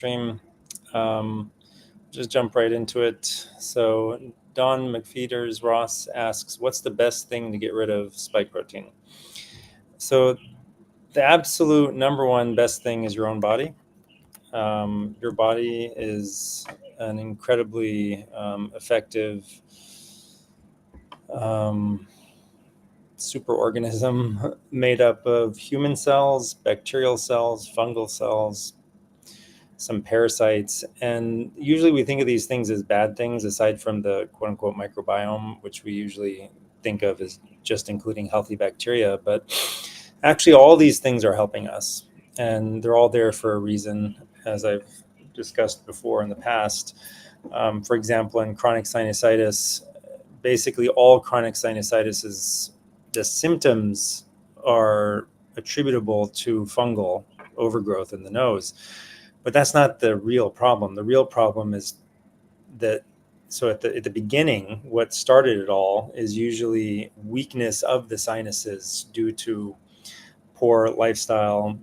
stream. Um, just jump right into it. So Don McFeeters Ross asks, what's the best thing to get rid of spike protein? So the absolute number one best thing is your own body. Your body is an incredibly effective superorganism made up of human cells, bacterial cells, fungal cells, some parasites. And usually we think of these things as bad things, aside from the quote unquote microbiome, which we usually think of as just including healthy bacteria. But actually, all these things are helping us, and they're all there for a reason, as I've discussed before in the past. For example, in chronic sinusitis, basically all chronic sinusitis is the symptoms are attributable to fungal overgrowth in the nose. But that's not the real problem. The real problem is that, so at the beginning, what started it all is usually weakness of the sinuses due to poor lifestyle,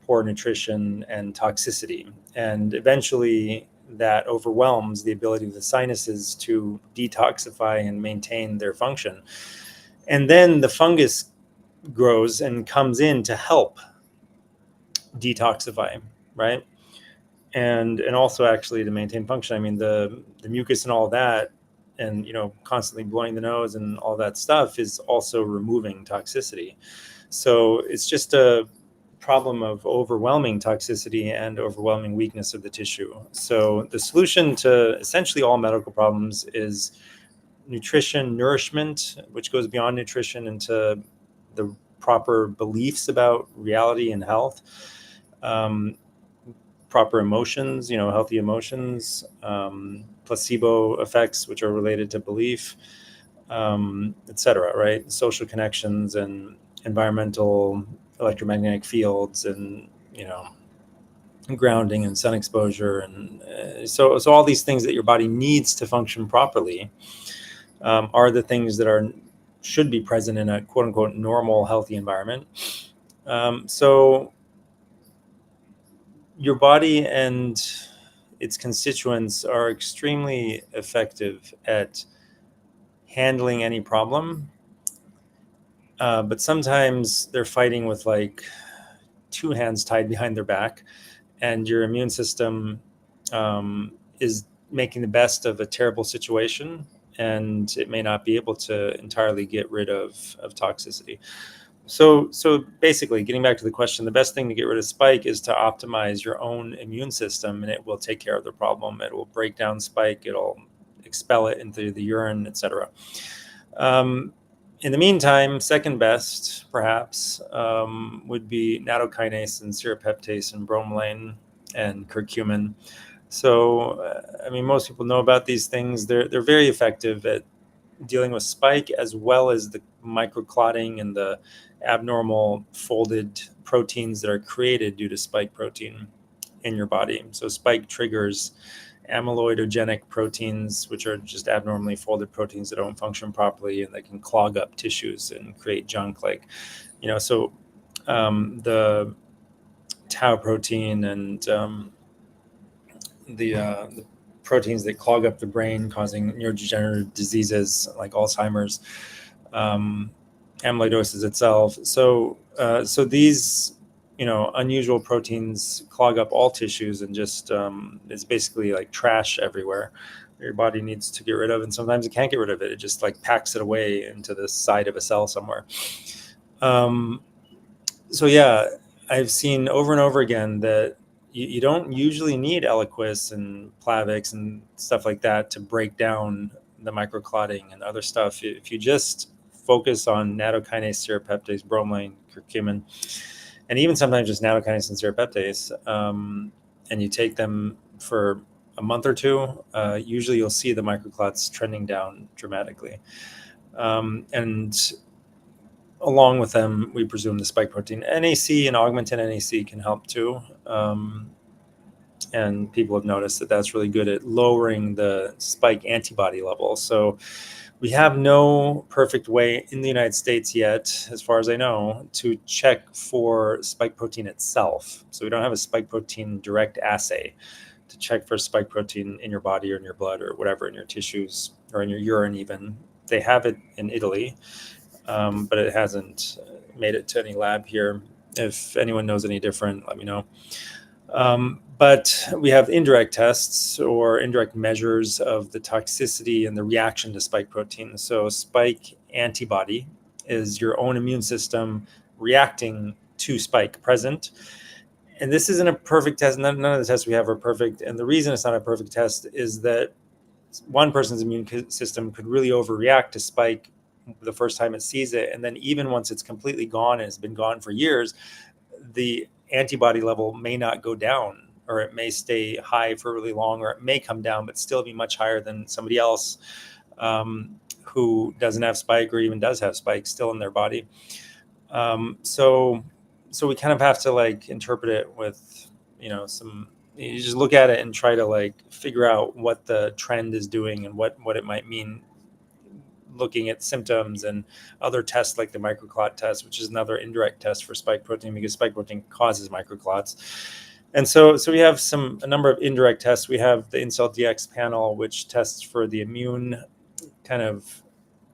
poor nutrition, and toxicity. And eventually that overwhelms the ability of the sinuses to detoxify and maintain their function. And then the fungus grows and comes in to help detoxify, right? And also actually to maintain function. I mean, the mucus and all that, and constantly blowing the nose and all that stuff is also removing toxicity. So it's just a problem of overwhelming toxicity and overwhelming weakness of the tissue. So the solution to essentially all medical problems is nutrition, nourishment, which goes beyond nutrition into the proper beliefs about reality and health. Proper emotions, healthy emotions, placebo effects, which are related to belief, etc., right? Social connections and environmental electromagnetic fields, and grounding and sun exposure, and so all these things that your body needs to function properly are the things that should be present in a quote unquote normal, healthy environment. So your body and its constituents are extremely effective at handling any problem. But sometimes they're fighting with like two hands tied behind their back, and your immune system is making the best of a terrible situation, and it may not be able to entirely get rid of toxicity. So basically, getting back to the question, the best thing to get rid of spike is to optimize your own immune system, and it will take care of the problem. It will break down spike. It'll expel it into the urine, etc. In the meantime, second best, perhaps, would be nattokinase and serrapeptase and bromelain and curcumin. So, I mean, most people know about these things. They're very effective at dealing with spike, as well as the microclotting and the abnormal folded proteins that are created due to spike protein in your body. So spike triggers amyloidogenic proteins, which are just abnormally folded proteins that don't function properly, and they can clog up tissues and create junk. The tau protein and the proteins that clog up the brain, causing neurodegenerative diseases like Alzheimer's, amyloidosis itself. So these unusual proteins clog up all tissues, and just it's basically like trash everywhere your body needs to get rid of, and sometimes it can't get rid of it. It just like packs it away into the side of a cell somewhere. So yeah, I've seen over and over again that you don't usually need Eliquis and Plavix and stuff like that to break down the microclotting and other stuff. If you just focus on nattokinase, serrapeptase, bromelain, curcumin, and even sometimes just nattokinase and serrapeptase, and you take them for a month or two, usually you'll see the microclots trending down dramatically. And along with them, we presume the spike protein. NAC and augmentin NAC can help too. And people have noticed that that's really good at lowering the spike antibody level. So We have no perfect way in the United States yet, as far as I know, to check for spike protein itself. So we don't have a spike protein direct assay to check for spike protein in your body or in your blood or whatever, in your tissues or in your urine even. They have it in Italy, but it hasn't made it to any lab here. If anyone knows any different, let me know. But we have indirect tests or indirect measures of the toxicity and the reaction to spike protein. So, spike antibody is your own immune system reacting to spike present. And this isn't a perfect test. None of the tests we have are perfect. And the reason it's not a perfect test is that one person's immune system could really overreact to spike the first time it sees it. And then, even once it's completely gone and it's been gone for years, the antibody level may not go down, or it may stay high for really long, or it may come down but still be much higher than somebody else who doesn't have spike or even does have spike still in their body. So we kind of have to like interpret it with, some, you just look at it and try to like figure out what the trend is doing and what it might mean, looking at symptoms and other tests like the microclot test, which is another indirect test for spike protein because spike protein causes microclots. And so we have a number of indirect tests. We have the Incel DX panel, which tests for the immune kind of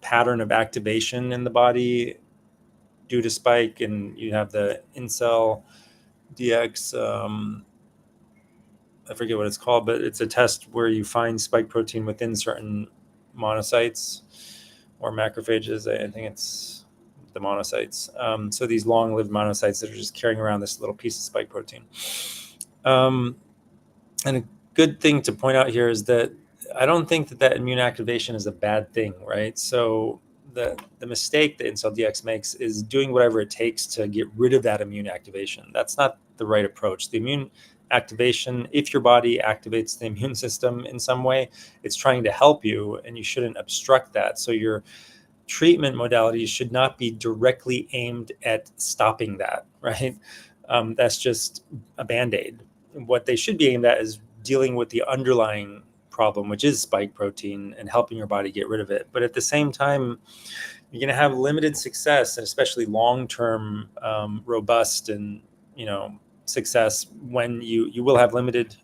pattern of activation in the body due to spike. And you have the Incel DX, I forget what it's called, but it's a test where you find spike protein within certain monocytes or macrophages. I think it's the monocytes. So these long-lived monocytes that are just carrying around this little piece of spike protein. And a good thing to point out here is that I don't think that immune activation is a bad thing, right? So the mistake that Incel DX makes is doing whatever it takes to get rid of that immune activation. That's not the right approach. The immune activation, if your body activates the immune system in some way, it's trying to help you, and you shouldn't obstruct that. So your treatment modalities should not be directly aimed at stopping that, right? That's just a band-aid. What they should be aimed at is dealing with the underlying problem, which is spike protein, and helping your body get rid of it. But at the same time, you're going to have limited success, and especially long-term robust and success when you will have limited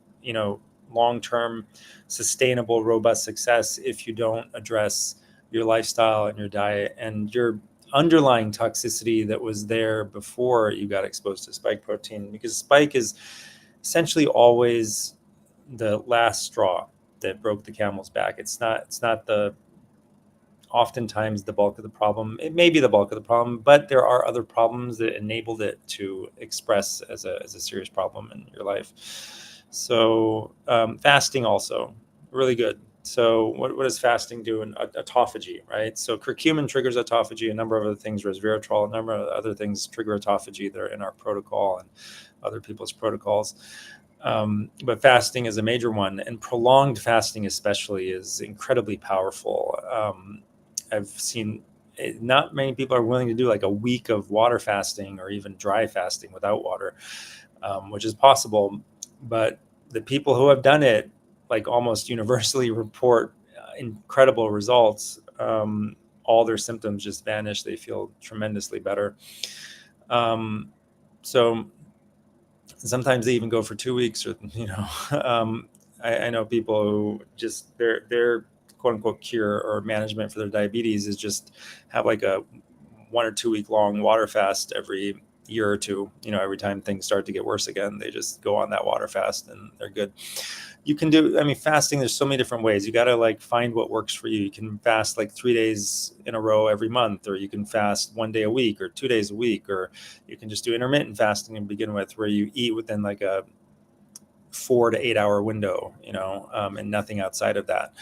long-term sustainable robust success if you don't address your lifestyle and your diet and your underlying toxicity that was there before you got exposed to spike protein, because spike is essentially always the last straw that broke the camel's back. It's not the oftentimes the bulk of the problem. It may be the bulk of the problem, but there are other problems that enabled it to express as a serious problem in your life. So fasting also really good. So what does fasting do in autophagy, right? So curcumin triggers autophagy. A number of other things, resveratrol, a number of other things trigger autophagy that are in our protocol and other people's protocols. But fasting is a major one, and prolonged fasting especially is incredibly powerful. I've seen not many people are willing to do like a week of water fasting or even dry fasting without water, which is possible. But the people who have done it, like almost universally, report incredible results. All their symptoms just vanish. They feel tremendously better. So sometimes they even go for 2 weeks, or I know people who just their quote unquote cure or management for their diabetes is just have like a 1 or 2 week long water fast every year or two. Every time things start to get worse again, they just go on that water fast and they're good. You can do, fasting, there's so many different ways. You got to like find what works for you. You can fast like 3 days in a row every month, or you can fast 1 day a week or 2 days a week, or you can just do intermittent fasting to begin with, where you eat within like a 4 to 8 hour window, and nothing outside of that.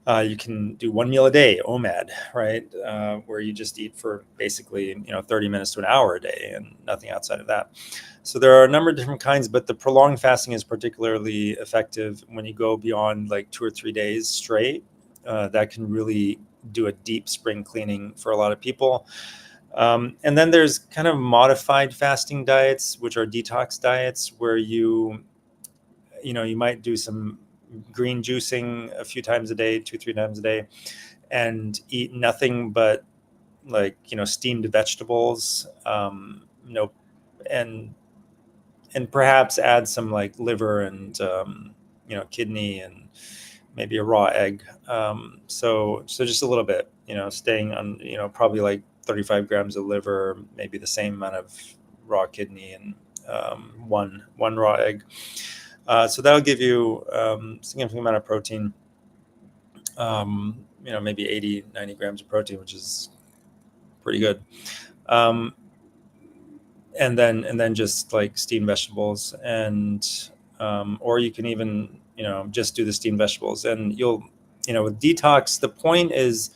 You can do 1 meal a day, OMAD, right? Where you just eat for basically, 30 minutes to an hour a day and nothing outside of that. So there are a number of different kinds, but the prolonged fasting is particularly effective when you go beyond like 2 or 3 days straight. That can really do a deep spring cleaning for a lot of people. And then there's kind of modified fasting diets, which are detox diets, where you might do some green juicing a few times a day, 2-3 times a day, and eat nothing but like, steamed vegetables, no, and perhaps add some like liver and kidney and maybe a raw egg. So just a little bit, staying on, probably like 35 grams of liver, maybe the same amount of raw kidney, and one raw egg. So that'll give you significant amount of protein. Maybe 80, 90 grams of protein, which is pretty good. Um, and then just like steamed vegetables, and or you can even just do the steamed vegetables, and you'll with detox, the point is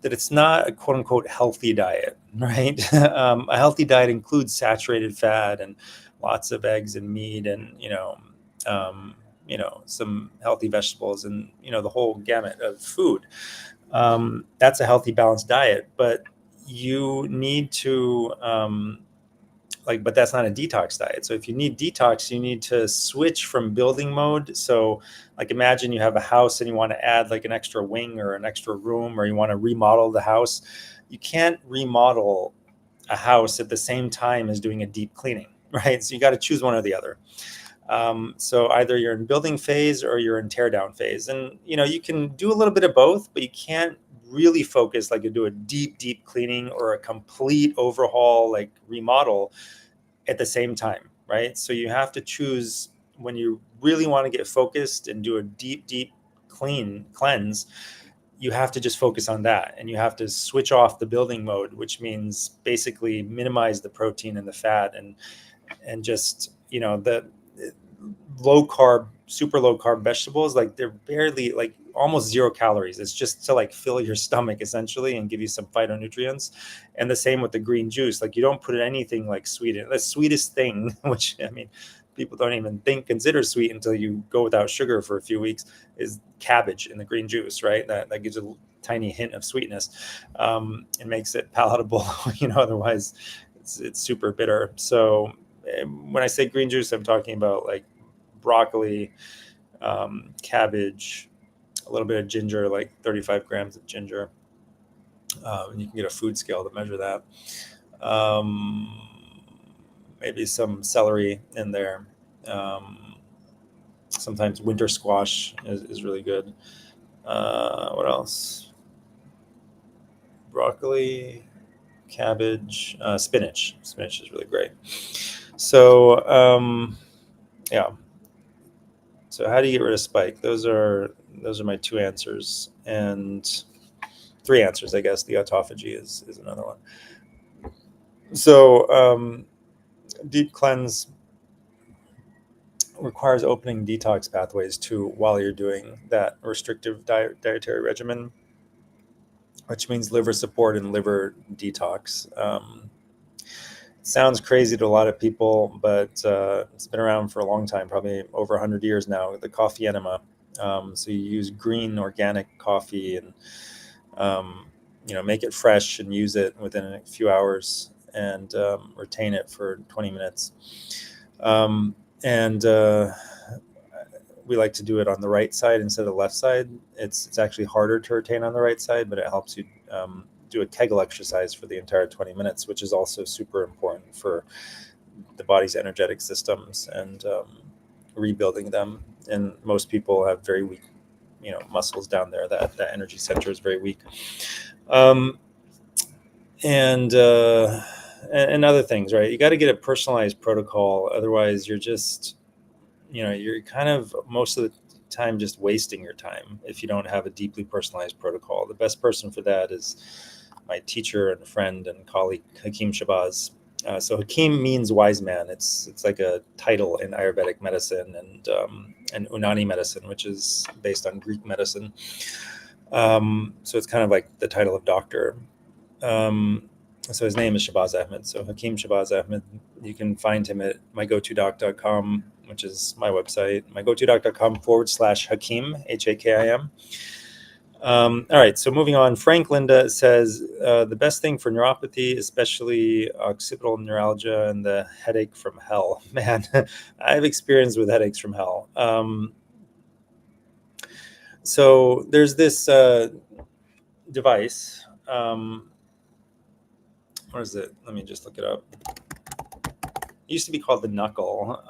that it's not a quote unquote healthy diet, right? A healthy diet includes saturated fat and lots of eggs and meat, and some healthy vegetables, and the whole gamut of food. That's a healthy, balanced diet, but you need to but that's not a detox diet. So if you need detox, you need to switch from building mode. So like imagine you have a house and you want to add like an extra wing or an extra room, or you want to remodel the house. You can't remodel a house at the same time as doing a deep cleaning, right? So you got to choose one or the other. So either you're in building phase or you're in tear down phase, and you can do a little bit of both, but you can't really focus like you do a deep cleaning or a complete overhaul, like remodel, at the same time, right? So you have to choose when you really want to get focused and do a deep cleanse. You have to just focus on that, and you have to switch off the building mode, which means basically minimize the protein and the fat, and just the low carb, super low carb vegetables, like they're barely, like almost 0 calories. It's just to like fill your stomach essentially and give you some phytonutrients. And the same with the green juice. Like you don't put anything like sweet in. The sweetest thing, which I mean, people don't even consider sweet until you go without sugar for a few weeks, is cabbage in the green juice, right? That gives a tiny hint of sweetness, and makes it palatable. Otherwise it's super bitter. So when I say green juice, I'm talking about like broccoli, cabbage, a little bit of ginger, like 35 grams of ginger. And you can get a food scale to measure that. Um, Maybe some celery in there. Sometimes winter squash is really good. What else? Broccoli, cabbage, spinach. Spinach is really great. So, yeah. So how do you get rid of spike? Those are my two answers, and three answers, I guess. The autophagy is another one. So deep cleanse requires opening detox pathways too while you're doing that restrictive dietary regimen, which means liver support and liver detox. Sounds crazy to a lot of people, but it's been around for a long time, probably over 100 years now, the coffee enema. So you use green organic coffee, and make it fresh and use it within a few hours, and retain it for 20 minutes. And we like to do it on the right side instead of the left side. It's actually harder to retain on the right side, but it helps you do a Kegel exercise for the entire 20 minutes, which is also super important for the body's energetic systems and rebuilding them. And most people have very weak, muscles down there. That energy center is very weak. And other things, right? You got to get a personalized protocol. Otherwise, you're just, you're kind of most of the time just wasting your time if you don't have a deeply personalized protocol. The best person for that is my teacher and friend and colleague, Hakim Shabazz. So Hakim means wise man. It's like a title in Ayurvedic medicine and Unani medicine, which is based on Greek medicine. So it's kind of like the title of doctor. So his name is Shabazz Ahmed. So Hakim Shabazz Ahmed. You can find him at mygotodoc.com, which is my website, mygotodoc.com/Hakim, Hakim. All right, so moving on. Frank Linda says the best thing for neuropathy, especially occipital neuralgia and the headache from hell. Man, I have experience with headaches from hell. So there's this device. What is it? Let me just look it up. It used to be called the knuckle.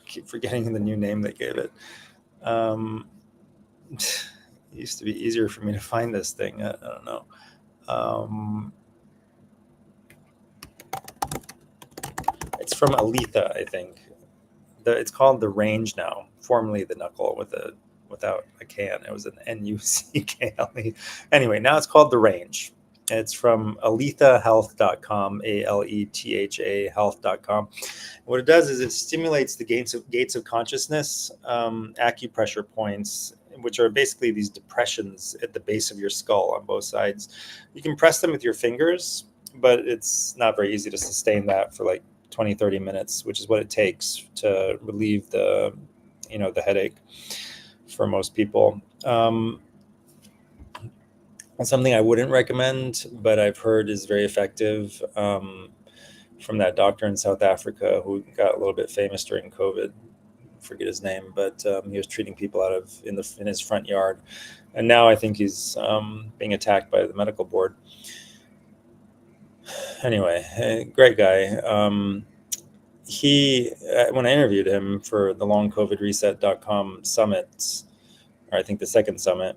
Keep forgetting the new name they gave it. It used to be easier for me to find this thing. I don't know. It's from Aletha, I think. It's called the Range now, formerly the Knuckle without a K on it. It was an Nuckle. Anyway, now it's called the Range. It's from alethahealth.com, Aletha health.com. What it does is it stimulates the gates of consciousness, acupressure points, which are basically these depressions at the base of your skull on both sides. You can press them with your fingers, but it's not very easy to sustain that for like 20, 30 minutes, which is what it takes to relieve the headache for most people. Something I wouldn't recommend, but I've heard is very effective, from that doctor in South Africa who got a little bit famous during COVID. Forget his name, but he was treating people in his front yard, and now I think he's being attacked by the medical board. Anyway, great guy. When I interviewed him for the longcovidreset.com summit, or I think the second summit,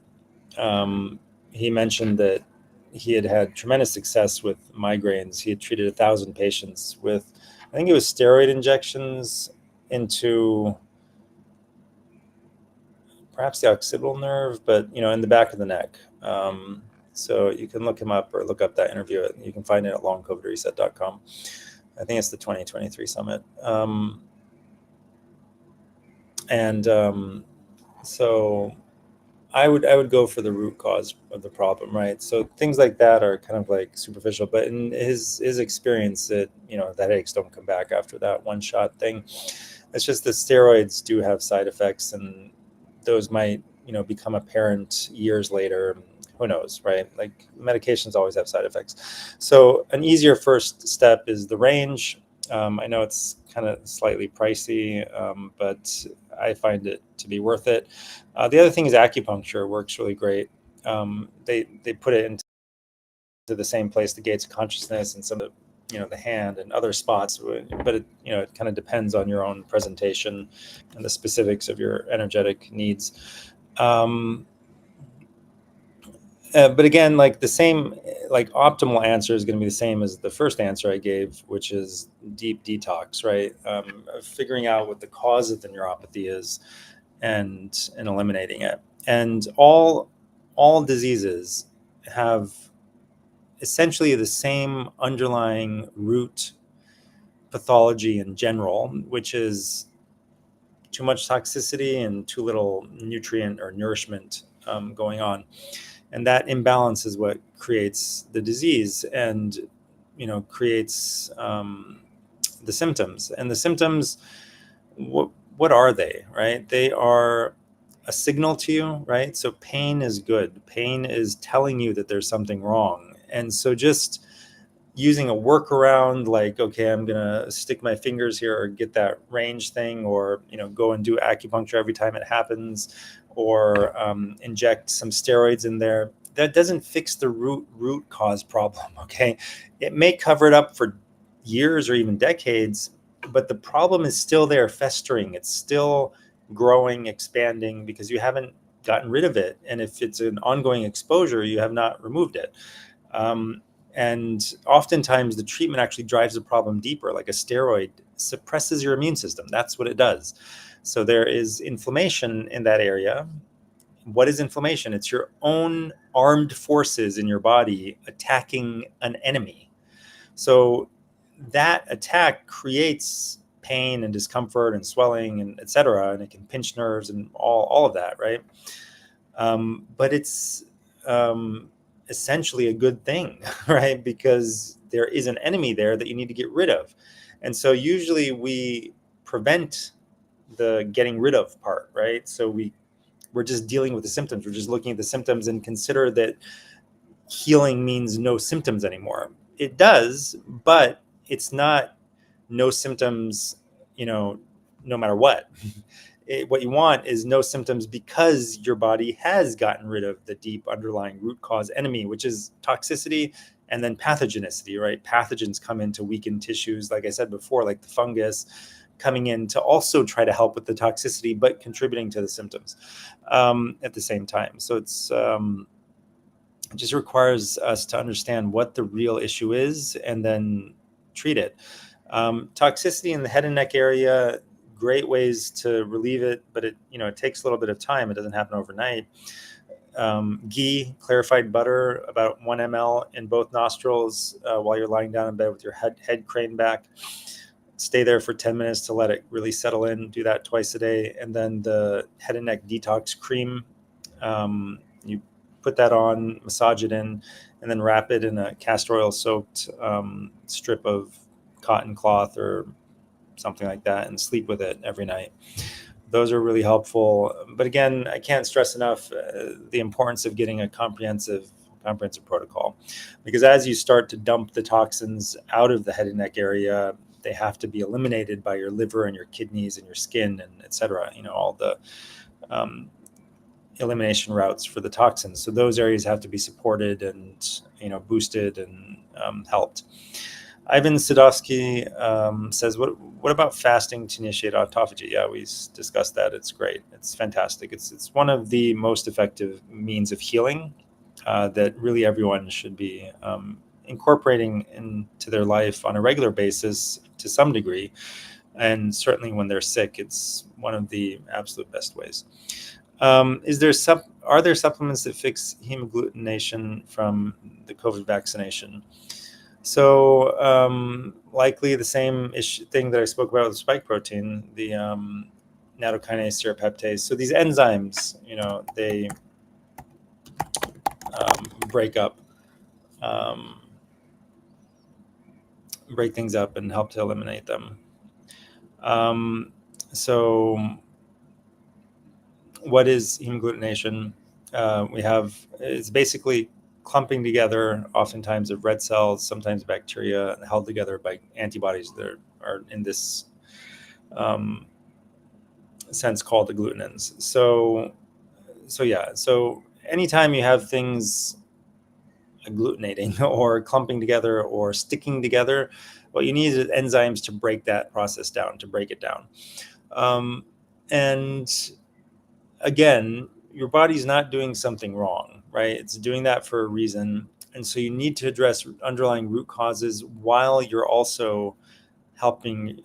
he mentioned that he had tremendous success with migraines. He had treated 1,000 patients with, I think it was steroid injections into perhaps the occipital nerve, but in the back of the neck. So you can look him up or look up that interview. You can find it at longcovidreset.com. I think it's the 2023 summit. So I would go for the root cause of the problem, right? So things like that are kind of like superficial, but in his experience, that the headaches don't come back after that one shot thing. It's just the steroids do have side effects, and those might become apparent years later. Who knows, right? Like medications always have side effects. So an easier first step is the Range. I know it's kind of slightly pricey, but I find it to be worth it. The other thing is acupuncture works really great. They put it into the same place, the gates of consciousness, and some of the hand and other spots. But it kind of depends on your own presentation and the specifics of your energetic needs. But again, like the same, like optimal answer is going to be the same as the first answer I gave, which is deep detox, right? Figuring out what the cause of the neuropathy is, and eliminating it. And all diseases have essentially the same underlying root pathology in general, which is too much toxicity and too little nutrient or nourishment going on. And that imbalance is what creates the disease and creates the symptoms. And the symptoms, what are they, right? They are a signal to you, right? So pain is good. Pain is telling you that there's something wrong. And so just using a workaround, like, okay, I'm gonna stick my fingers here or get that Range thing, or go and do acupuncture every time it happens, or inject some steroids in there, that doesn't fix the root cause problem. Okay, it may cover it up for years or even decades, but the problem is still there, festering. It's still growing, expanding, because you haven't gotten rid of it. And if it's an ongoing exposure, you have not removed it. And oftentimes the treatment actually drives the problem deeper. Like a steroid suppresses your immune system. That's what it does. So there is inflammation in that area. What is inflammation? It's your own armed forces in your body attacking an enemy. So that attack creates pain and discomfort and swelling and etc. And it can pinch nerves and all of that, right? But it's essentially a good thing, right? Because there is an enemy there that you need to get rid of. And so usually we prevent the getting rid of part, right? So we're just dealing with the symptoms. We're just looking at the symptoms and consider that healing means no symptoms anymore. it does, but it's not no symptoms, no matter what. What you want is no symptoms because your body has gotten rid of the deep underlying root cause enemy, which is toxicity and then pathogenicity, right? Pathogens come in to weaken tissues, like I said before, like the fungus coming in to also try to help with the toxicity, but contributing to the symptoms at the same time. So it just requires us to understand what the real issue is and then treat it. Toxicity in the head and neck area, great ways to relieve it, but it takes a little bit of time. It doesn't happen overnight. Ghee, clarified butter, about 1 ml in both nostrils while you're lying down in bed with your head craned back. Stay there for 10 minutes to let it really settle in. Do that twice a day. And then the head and neck detox cream, you put that on, massage it in, and then wrap it in a castor oil soaked strip of cotton cloth or something like that and sleep with it every night. Those are really helpful. But again, I can't stress enough the importance of getting a comprehensive protocol, because as you start to dump the toxins out of the head and neck area, they have to be eliminated by your liver and your kidneys and your skin and et cetera, all the elimination routes for the toxins. So those areas have to be supported and boosted and helped. Ivan Sadovsky says, what about fasting to initiate autophagy? Yeah, we discussed that. It's great. It's fantastic. It's one of the most effective means of healing that really everyone should be incorporating into their life on a regular basis to some degree. And certainly when they're sick, it's one of the absolute best ways. Are there supplements that fix hemagglutination from the COVID vaccination? So likely the same thing that I spoke about with spike protein, the nattokinase serrapeptase. So these enzymes, they break things up and help to eliminate them. So what is hemagglutination? It's basically clumping together, oftentimes of red cells, sometimes bacteria, held together by antibodies that are in this sense called agglutinins. So anytime you have things agglutinating or clumping together or sticking together, what you need is enzymes to break that process down, to break it down. And again, your body's not doing something wrong, right? It's doing that for a reason. And so you need to address underlying root causes while you're also helping,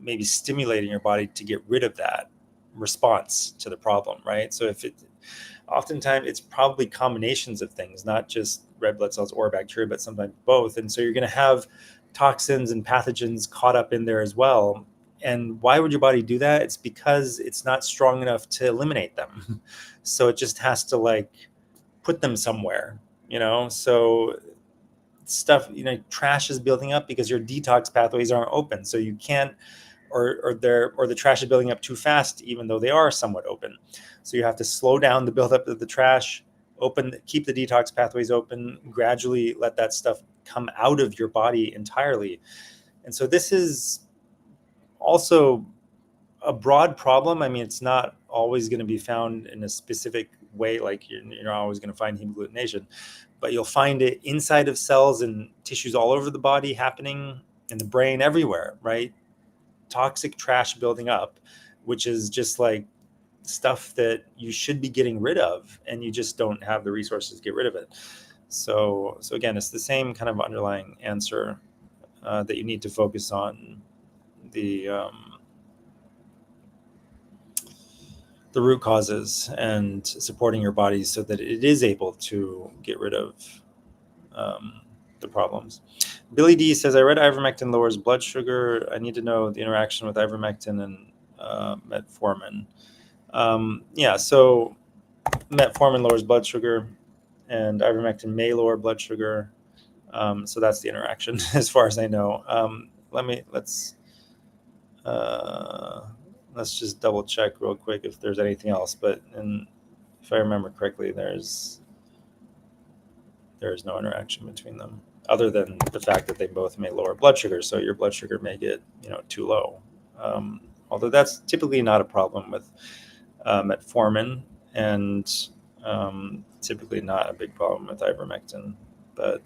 maybe stimulating your body to get rid of that response to the problem, right? So oftentimes it's probably combinations of things, not just red blood cells or bacteria, but sometimes both. And so you're going to have toxins and pathogens caught up in there as well. And why would your body do that? It's because it's not strong enough to eliminate them. So it just has to put them somewhere, so stuff, trash is building up because your detox pathways aren't open. So you can't, or the trash is building up too fast, even though they are somewhat open. So you have to slow down the buildup of the trash, keep the detox pathways open, gradually let that stuff come out of your body entirely. And so this is also a broad problem. I mean, it's not always going to be found in a specific way, like you're not always going to find hemagglutination, but you'll find it inside of cells and tissues all over the body, happening in the brain, everywhere, right? Toxic trash building up, which is just stuff that you should be getting rid of, and you just don't have the resources to get rid of it. So again, it's the same kind of underlying answer that you need to focus on the root causes and supporting your body so that it is able to get rid of the problems. Billy D says, I read ivermectin lowers blood sugar. I need to know the interaction with ivermectin and metformin. So metformin lowers blood sugar and ivermectin may lower blood sugar. So that's the interaction as far as I know. Let's just double check real quick if there's anything else. But if I remember correctly, there's no interaction between them. other than the fact that they both may lower blood sugar. So your blood sugar may get, too low. Although that's typically not a problem with metformin, and typically not a big problem with ivermectin. But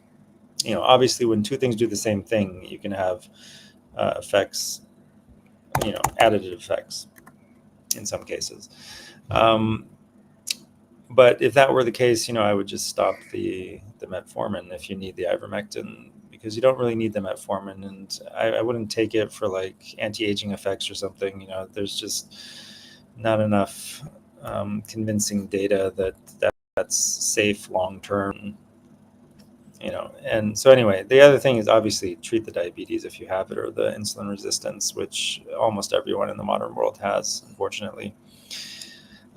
obviously, when two things do the same thing, you can have effects, additive effects in some cases. But if that were the case, I would just stop the metformin if you need the ivermectin, because you don't really need the metformin, and I wouldn't take it for like anti-aging effects or something. There's just not enough convincing data that's safe long term. And so anyway, the other thing is obviously treat the diabetes if you have it, or the insulin resistance, which almost everyone in the modern world has, unfortunately.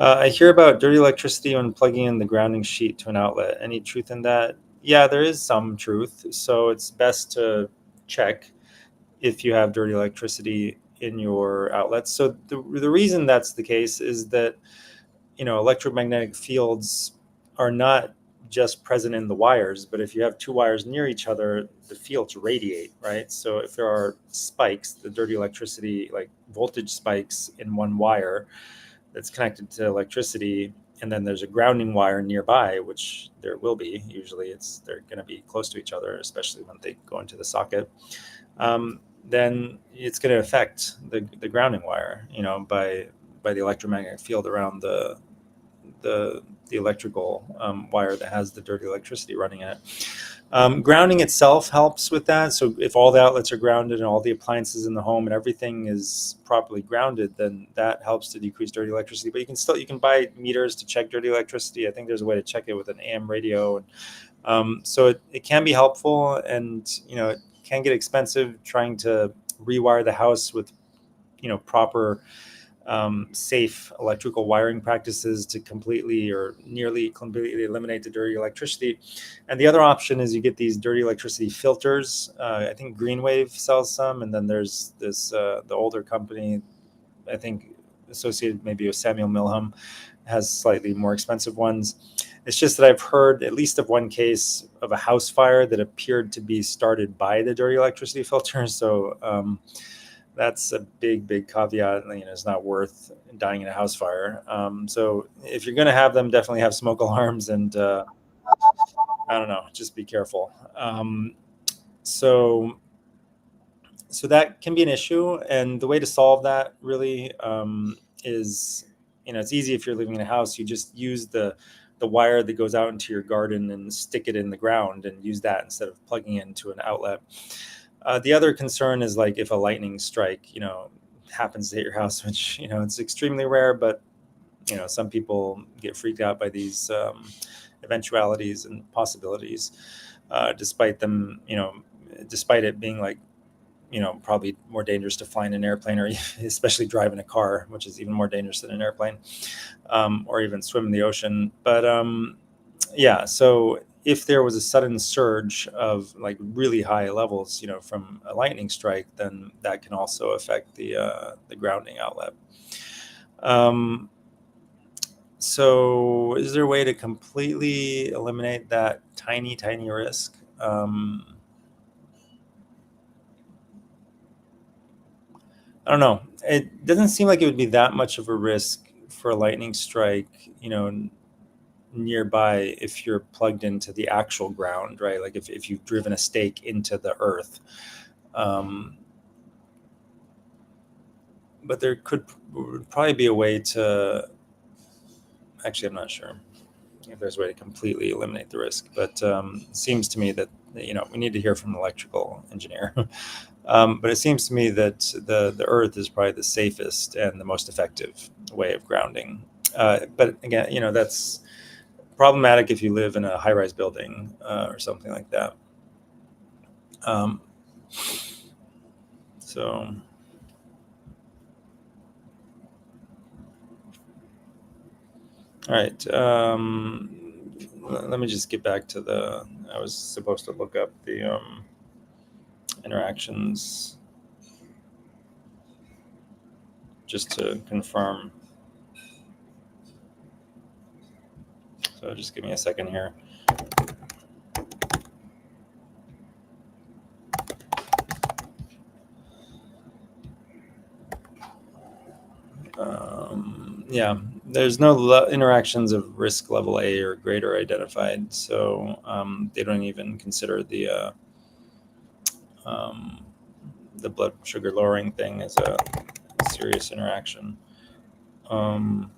I hear about dirty electricity when plugging in the grounding sheet to an outlet. Any truth in that? Yeah, there is some truth. So it's best to check if you have dirty electricity in your outlets. So the reason that's the case is that, electromagnetic fields are not just present in the wires, but if you have two wires near each other, the fields radiate, right? So if there are spikes, the dirty electricity, like voltage spikes in one wire that's connected to electricity, and then there's a grounding wire nearby, which there will be. Usually they're going to be close to each other, especially when they go into the socket. Then it's going to affect the grounding wire, by the electromagnetic field around the electrical wire that has the dirty electricity running in it. Grounding itself helps with that. So if all the outlets are grounded and all the appliances in the home and everything is properly grounded, then that helps to decrease dirty electricity. But you can buy meters to check dirty electricity. I think there's a way to check it with an AM radio. So it can be helpful, and it can get expensive trying to rewire the house with proper safe electrical wiring practices to completely or nearly completely eliminate the dirty electricity. And the other option is you get these dirty electricity filters. I think Greenwave sells some, and then there's this the older company, I think associated maybe with Samuel Milham, has slightly more expensive ones. It's just that I've heard at least of one case of a house fire that appeared to be started by the dirty electricity filter. So that's a big caveat. It's not worth dying in a house fire. So if you're going to have them, definitely have smoke alarms, and I don't know, just be careful. So that can be an issue, and the way to solve that really is, it's easy. If you're living in a house, you just use the wire that goes out into your garden and stick it in the ground, and use that instead of plugging it into an outlet. The other concern is like if a lightning strike, happens to hit your house, which, it's extremely rare, but, some people get freaked out by these eventualities and possibilities, despite it being like, probably more dangerous to fly in an airplane, or especially drive in a car, which is even more dangerous than an airplane, or even swim in the ocean. But yeah, so if there was a sudden surge of like really high levels, from a lightning strike, then that can also affect the grounding outlet. So is there a way to completely eliminate that tiny risk? I don't know. It doesn't seem like it would be that much of a risk for a lightning strike, nearby if you're plugged into the actual ground, right? Like if you've driven a stake into the earth. But there would probably be a way to, actually, I'm not sure if there's a way to completely eliminate the risk, but it seems to me that, we need to hear from an electrical engineer. But it seems to me that the earth is probably the safest and the most effective way of grounding. But again, that's problematic if you live in a high-rise building or something like that. So all right, let me just get back to I was supposed to look up the interactions just to confirm. So just give me a second here. Yeah, there's no interactions of risk level A or greater identified, so they don't even consider um, the blood sugar lowering thing as a serious interaction. Um,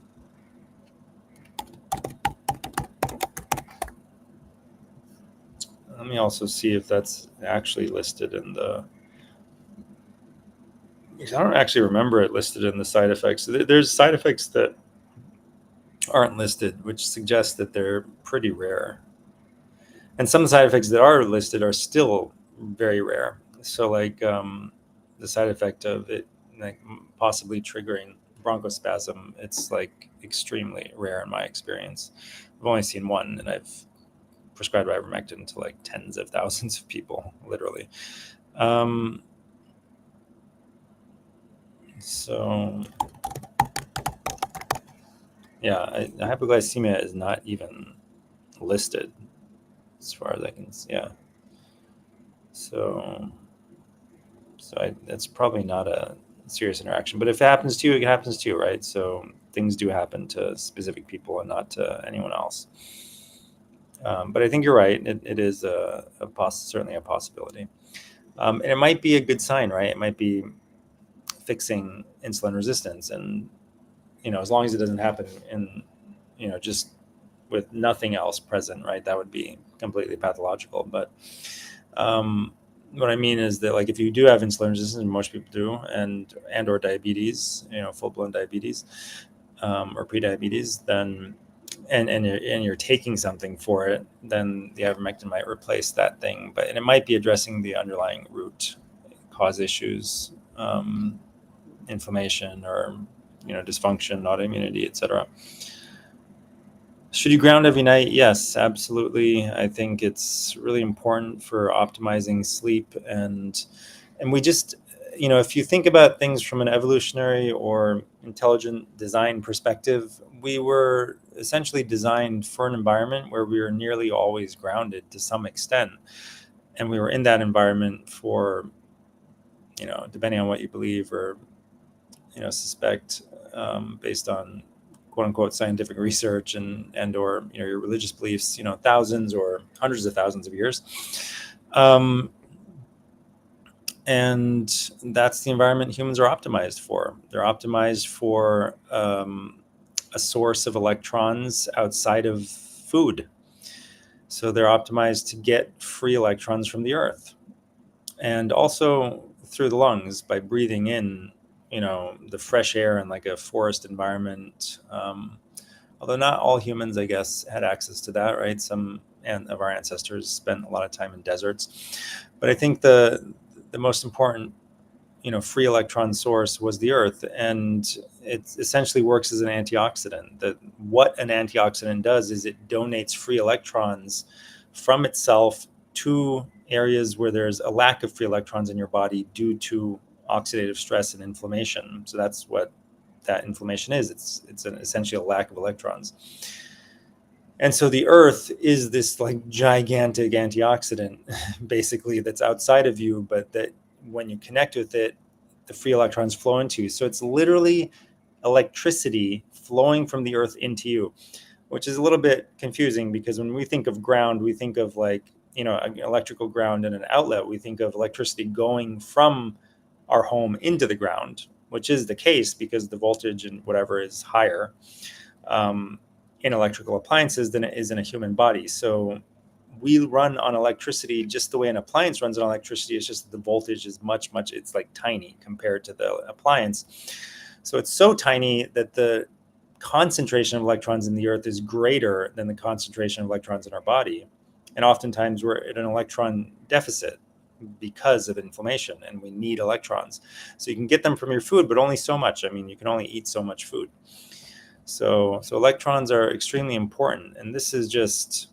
Let me also see if that's actually listed in the. Because I don't actually remember it listed in the side effects. There's side effects that aren't listed, which suggests that they're pretty rare. And some side effects that are listed are still very rare. So, like the side effect of it, like possibly triggering bronchospasm, it's like extremely rare in my experience. I've only seen one, and I've prescribed ivermectin to like tens of thousands of people, literally. Um, so, yeah, hypoglycemia is not even listed as far as I can see. Yeah. So, that's probably not a serious interaction. But if it happens to you, it happens to you, right? So things do happen to specific people and not to anyone else. But I think you're right. It is certainly a possibility. And it might be a good sign, right? It might be fixing insulin resistance. And, as long as it doesn't happen in, just with nothing else present, right? That would be completely pathological. But what I mean is that, like, if you do have insulin resistance, and most people do, and or diabetes, full blown diabetes, or prediabetes, then and you're taking something for it, then the ivermectin might replace that thing, and it might be addressing the underlying root cause issues, inflammation or dysfunction, autoimmunity, etc. Should you ground every night? Yes, absolutely. I think it's really important for optimizing sleep, and we just, if you think about things from an evolutionary or intelligent design perspective, we were essentially designed for an environment where we were nearly always grounded to some extent, and we were in that environment for, depending on what you believe or suspect, based on quote unquote scientific research and or your religious beliefs, thousands or hundreds of thousands of years, and that's the environment humans are optimized for. They're optimized for a source of electrons outside of food, so they're optimized to get free electrons from the earth, and also through the lungs by breathing in, the fresh air in like a forest environment. Although not all humans, I guess, had access to that, right? Some of our ancestors spent a lot of time in deserts, but I think the most important, free electron source was the earth, and it essentially works as an antioxidant. What an antioxidant does is it donates free electrons from itself to areas where there's a lack of free electrons in your body due to oxidative stress and inflammation. So that's what that inflammation is. It's essentially a lack of electrons. And so the earth is this like gigantic antioxidant, basically, that's outside of you, but that when you connect with it, the free electrons flow into you. So it's literally electricity flowing from the earth into you, which is a little bit confusing because when we think of ground, we think of like, an electrical ground and an outlet. We think of electricity going from our home into the ground, which is the case because the voltage and whatever is higher in electrical appliances than it is in a human body. So we run on electricity just the way an appliance runs on electricity. It's just that the voltage is much, it's like tiny compared to the appliance. So it's so tiny that the concentration of electrons in the earth is greater than the concentration of electrons in our body. And oftentimes we're at an electron deficit because of inflammation, and we need electrons. So you can get them from your food, but only so much. I mean, you can only eat so much food. So electrons are extremely important. And this is just,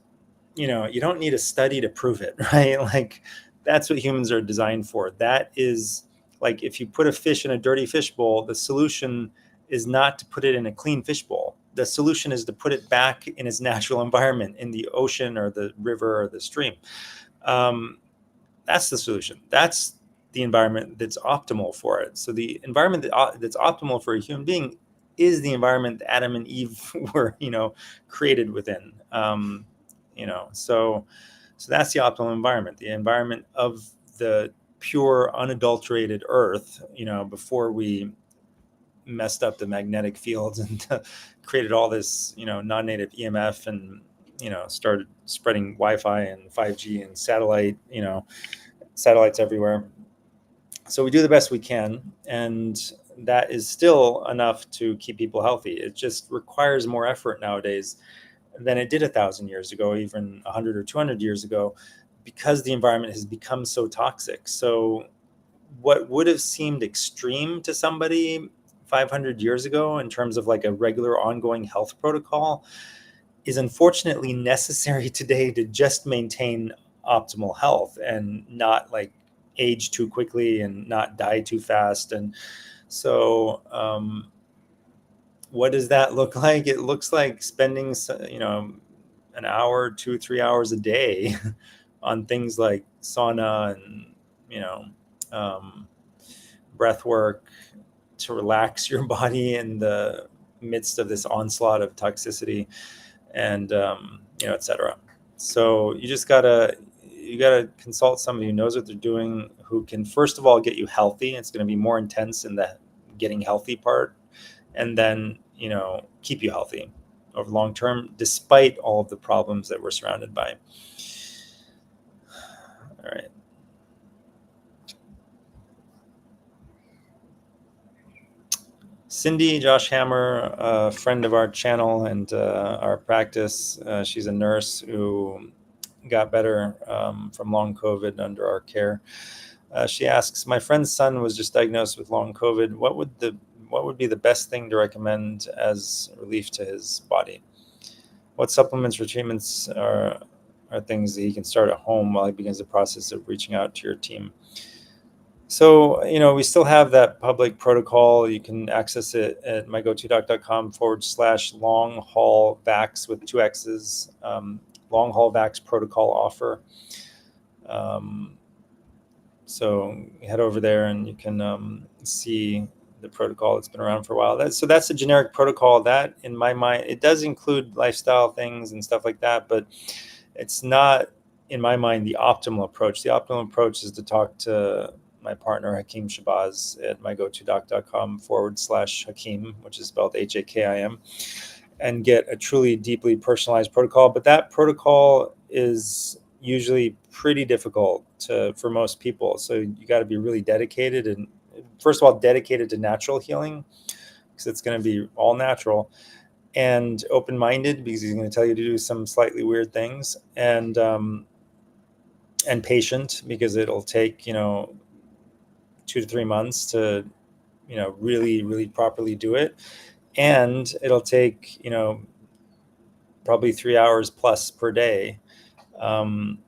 you don't need a study to prove it, right? Like, that's what humans are designed for. That is, like, if you put a fish in a dirty fish bowl, the solution is not to put it in a clean fish bowl. The solution is to put it back in its natural environment, in the ocean or the river or the stream. That's the solution. That's the environment that's optimal for it. So the environment that's optimal for a human being is the environment that Adam and Eve were, created within. So that's the optimal environment, the environment of the pure, unadulterated Earth, before we messed up the magnetic fields and created all this, non-native EMF, and, started spreading Wi-Fi and 5G and satellites everywhere. So we do the best we can, and that is still enough to keep people healthy. It just requires more effort nowadays than it did 1,000 years ago, even 100 or 200 years ago, because the environment has become so toxic. So what would have seemed extreme to somebody 500 years ago in terms of like a regular ongoing health protocol is unfortunately necessary today to just maintain optimal health and not like age too quickly and not die too fast. And so what does that look like? It looks like spending an hour, 2-3 hours a day on things like sauna and breath work to relax your body in the midst of this onslaught of toxicity, and etc. So you gotta consult somebody who knows what they're doing, who can first of all get you healthy. It's going to be more intense in the getting healthy part, and then keep you healthy over long term, despite all of the problems that we're surrounded by. All right. Cindy Josh Hammer, a friend of our channel and our practice. She's a nurse who got better from long COVID under our care. She asks, my friend's son was just diagnosed with long COVID. What would be the best thing to recommend as relief to his body? What supplements or treatments are things that he can start at home while he begins the process of reaching out to your team? So, we still have that public protocol. You can access it at mygotodoc.com/long haul vax with 2 X's, long haul vax protocol offer. So head over there and you can see the protocol that's been around for a while. That's a generic protocol that, in my mind, it does include lifestyle things and stuff like that, but it's not, in my mind, the optimal approach. The optimal approach is to talk to my partner, Hakeem Shabazz, at mygotodoc.com/Hakeem, which is spelled Hakim, and get a truly deeply personalized protocol. But that protocol is usually pretty difficult for most people. So you got to be really dedicated, and first of all, dedicated to natural healing, because it's going to be all natural, and open-minded, because he's going to tell you to do some slightly weird things, and patient, because it'll take 2 to 3 months to really, really properly do it, and it'll take probably 3 hours plus per day, and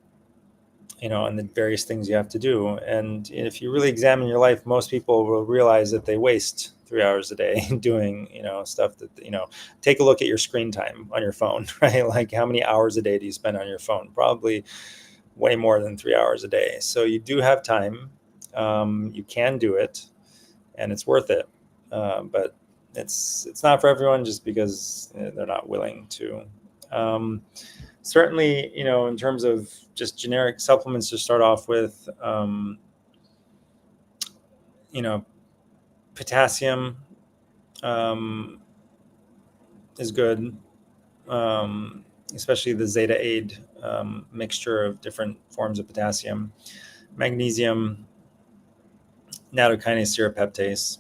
the various things you have to do. And if you really examine your life, most people will realize that they waste 3 hours a day doing stuff that take a look at your screen time on your phone, right? Like, how many hours a day do you spend on your phone? Probably way more than 3 hours a day. So you do have time. You can do it, and it's worth it. But it's not for everyone, just because they're not willing to. Certainly, in terms of just generic supplements to start off with, potassium is good, especially the Zeta Aid mixture of different forms of potassium, magnesium, nattokinase serapeptase,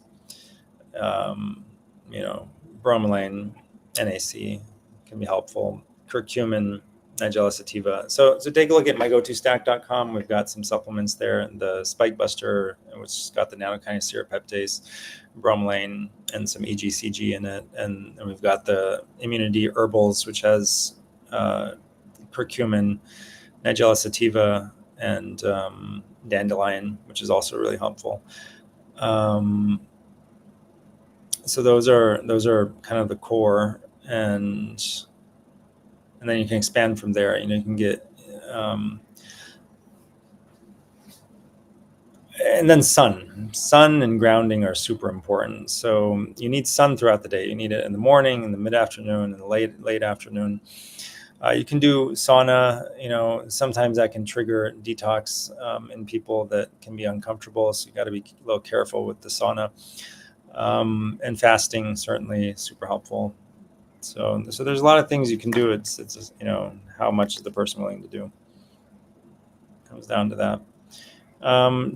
bromelain, NAC can be helpful, curcumin, Nigella sativa. So take a look at mygotostack.com. We've got some supplements there. The Spike Buster, which has got the nattokinase serapeptase, bromelain, and some EGCG in it. And we've got the Immunity Herbals, which has curcumin, Nigella sativa, and dandelion, which is also really helpful. So those are kind of the core, and then you can expand from there. You can get And then sun and grounding are super important. So you need sun throughout the day. You need it in the morning, in the mid-afternoon, in the late afternoon. You can do sauna. Sometimes that can trigger detox in people that can be uncomfortable. So you got to be a little careful with the sauna. And fasting certainly super helpful. So there's a lot of things you can do. It's just, how much is the person willing to do? Comes down to that.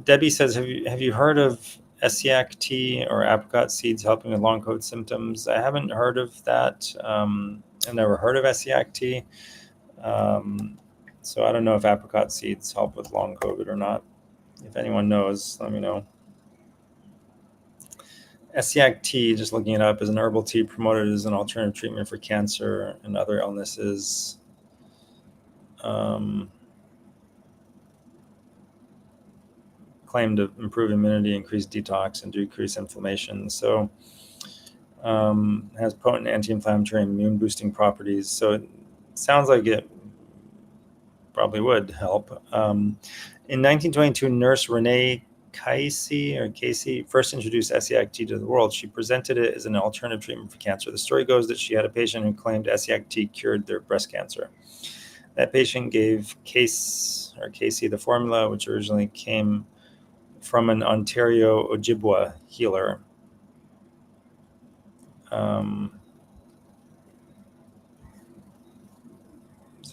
Debbie says, have you heard of Essiac tea or apricot seeds helping with long COVID symptoms? I haven't heard of that. I've never heard of Essiac tea. So I don't know if apricot seeds help with long COVID or not. If anyone knows, let me know. Essiac tea, just looking it up, is an herbal tea promoted as an alternative treatment for cancer and other illnesses. Claimed to improve immunity, increase detox, and decrease inflammation. So has potent anti-inflammatory and immune-boosting properties. So it sounds like it probably would help. In 1922, nurse Renee Casey first introduced Essiac tea to the world. She presented it as an alternative treatment for cancer. The story goes that she had a patient who claimed Essiac tea cured their breast cancer. That patient gave Casey the formula, which originally came from an Ontario Ojibwa healer. So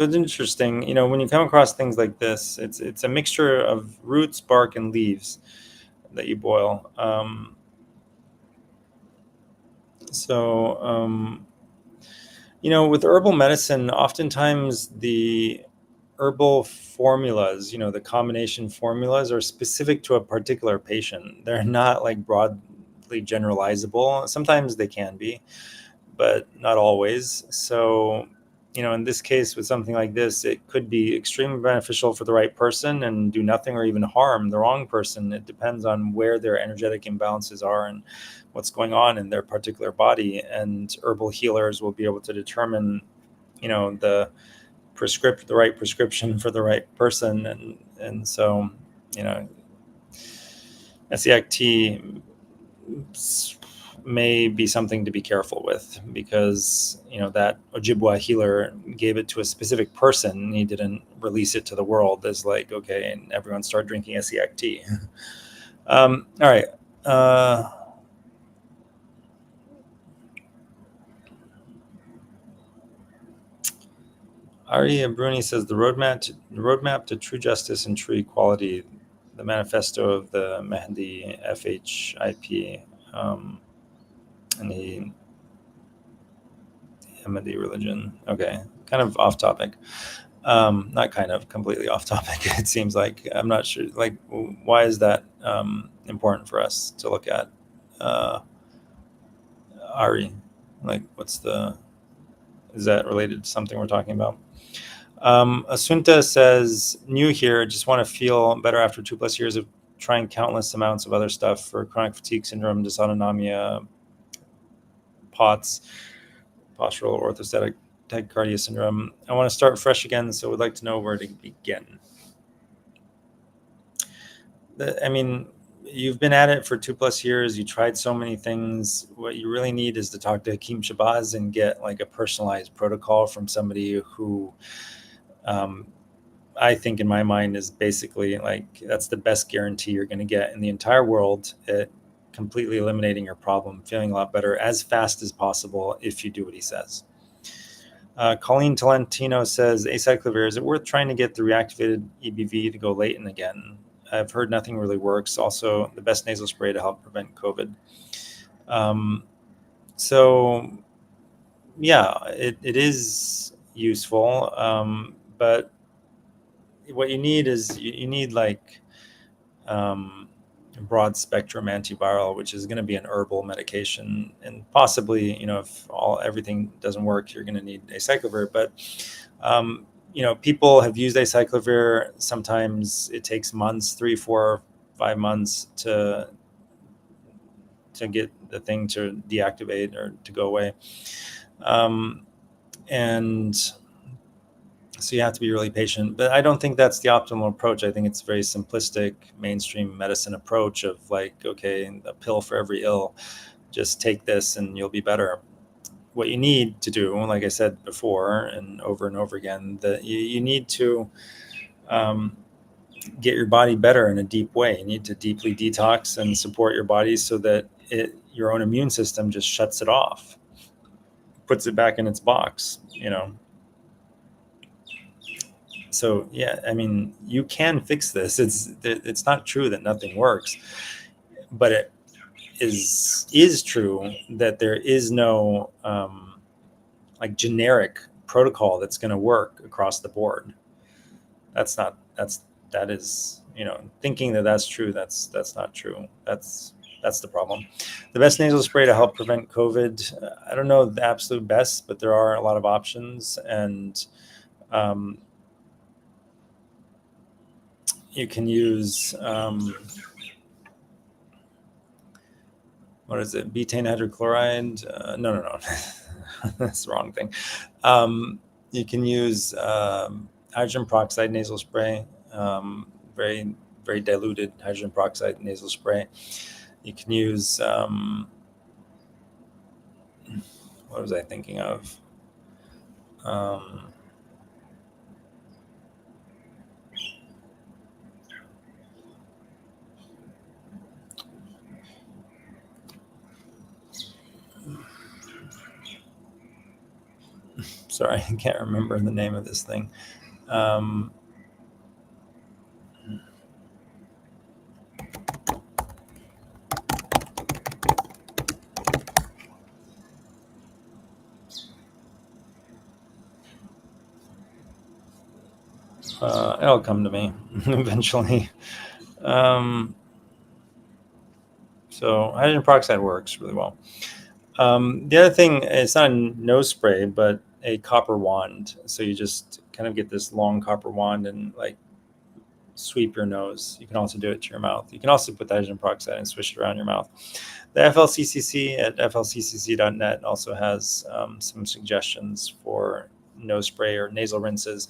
it's interesting, when you come across things like this, it's a mixture of roots, bark, and leaves that you boil. With herbal medicine, oftentimes the herbal formulas, the combination formulas are specific to a particular patient. They're not like broadly generalizable. Sometimes they can be, but not always. So, in this case, with something like this, it could be extremely beneficial for the right person and do nothing or even harm the wrong person. It depends on where their energetic imbalances are and what's going on in their particular body. And herbal healers will be able to determine, the right prescription for the right person. And so, SEACT may be something to be careful with because that Ojibwa healer gave it to a specific person. He didn't release it to the world as like, okay, and everyone started drinking Essiac tea. All right. Ari Bruni says the roadmap to true justice and true equality, the manifesto of the Mahdi FHIP, and the Ahmadi religion. Okay, kind of off topic. Not kind of, completely off topic. It seems like I'm not sure. Like, why is that important for us to look at? Ari, like, is that related to something we're talking about? Asunta says, new here, just want to feel better after 2+ years of trying countless amounts of other stuff for chronic fatigue syndrome, dysautonomia, POTS, postural orthostatic tachycardia syndrome. I want to start fresh again, so would like to know where to begin. You've been at it for 2+ years. You tried so many things. What you really need is to talk to Hakeem Shabazz and get like a personalized protocol from somebody who, I think in my mind is basically like, that's the best guarantee you're going to get in the entire world at completely eliminating your problem, feeling a lot better as fast as possible if you do what he says. Colleen Talentino says, acyclovir, is it worth trying to get the reactivated EBV to go latent again? I've heard nothing really works. Also, the best nasal spray to help prevent COVID. So, yeah, it is useful. But what you need is you need like broad spectrum antiviral, which is going to be an herbal medication, and possibly, if everything doesn't work, you're going to need acyclovir. But people have used acyclovir. Sometimes it takes months, 3, 4, 5 months to get the thing to deactivate or to go away. And So you have to be really patient. But I don't think that's the optimal approach. I think it's a very simplistic mainstream medicine approach of like, okay, a pill for every ill. Just take this and you'll be better. What you need to do, like I said before and over again, that you need to get your body better in a deep way. You need to deeply detox and support your body so that your own immune system just shuts it off, puts it back in its box, So yeah, I mean, you can fix this. It's not true that nothing works, but it is true that there is no like generic protocol that's going to work across the board. That is, thinking that that's true. That's not true. That's the problem. The best nasal spray to help prevent COVID. I don't know the absolute best, but there are a lot of options, and you can use what is it? Betaine hydrochloride? No. That's the wrong thing. You can use hydrogen peroxide nasal spray, very, very diluted hydrogen peroxide nasal spray. You can use, what was I thinking of? Sorry, I can't remember the name of this thing. It'll come to me eventually. So hydrogen peroxide works really well. The other thing, it's not a nose spray, but a copper wand. So you just kind of get this long copper wand and like sweep your nose. You can also do it to your mouth. You can also put the hydrogen peroxide and swish it around your mouth. The FLCCC at flccc.net also has some suggestions for nose spray or nasal rinses.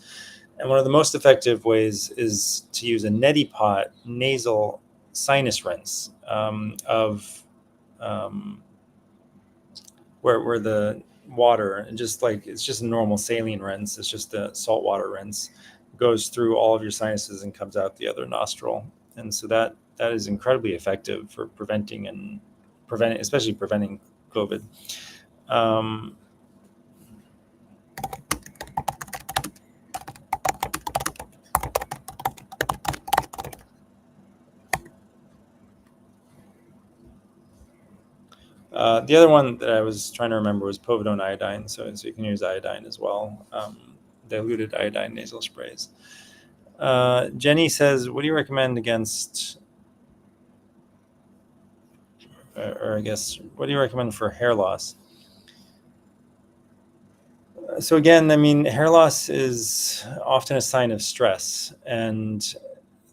And one of the most effective ways is to use a neti pot nasal sinus rinse of where the water, and just like it's just a normal saline rinse, it's just a saltwater rinse, goes through all of your sinuses and comes out the other nostril. And so that is incredibly effective for preventing, especially preventing COVID. The other one that I was trying to remember was povidone iodine. So you can use iodine as well. Diluted iodine nasal sprays. Jenny says, what do you recommend against, or I guess, what do you recommend for hair loss? So again, I mean, hair loss is often a sign of stress, and